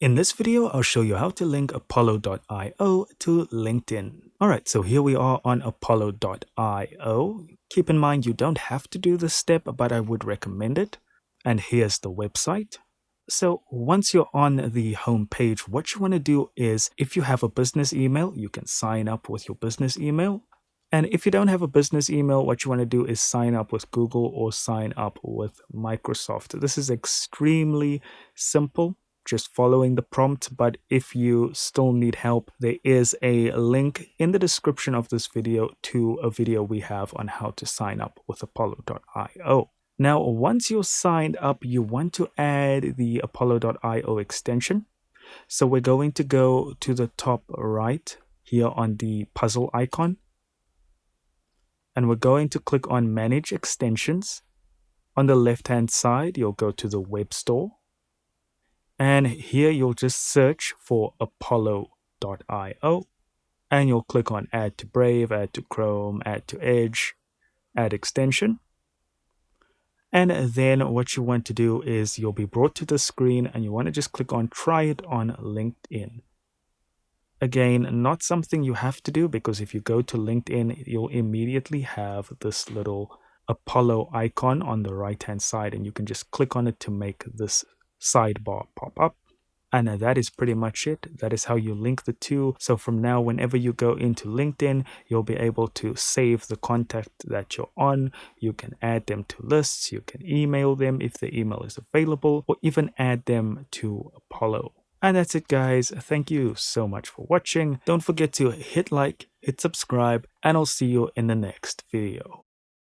In this video, I'll show you how to link Apollo.io to LinkedIn. Alright, so here we are on Apollo.io. Keep in mind you don't have to do this step, but I would recommend it. And here's the website. So once you're on the home page, what you want to do is, if you have a business email, you can sign up with your business email. And if you don't have a business email, what you want to do is sign up with Google or sign up with Microsoft. This is extremely simple, just following the prompt. But if you still need help, there is a link in the description of this video to a video we have on how to sign up with Apollo.io. Now, once you're signed up, you want to add the Apollo.io extension. So we're going to go to the top right here on the puzzle icon. And we're going to click on Manage Extensions. On the left-hand side, you'll go to the Web Store. And here you'll just search for Apollo.io. And you'll click on Add to Brave, Add to Chrome, Add to Edge, Add Extension. And then what you want to do is you'll be brought to the screen and you want to just click on Try it on LinkedIn. Again, not something you have to do, because if you go to LinkedIn, you'll immediately have this little Apollo icon on the right-hand side, and you can just click on it to make this sidebar pop up. And that is pretty much it. That is how you link the two. So from now, whenever you go into LinkedIn, you'll be able to save the contact that you're on. You can add them to lists. You can email them if the email is available, or even add them to Apollo. And that's it, guys. Thank you so much for watching. Don't forget to hit like, hit subscribe, and I'll see you in the next video.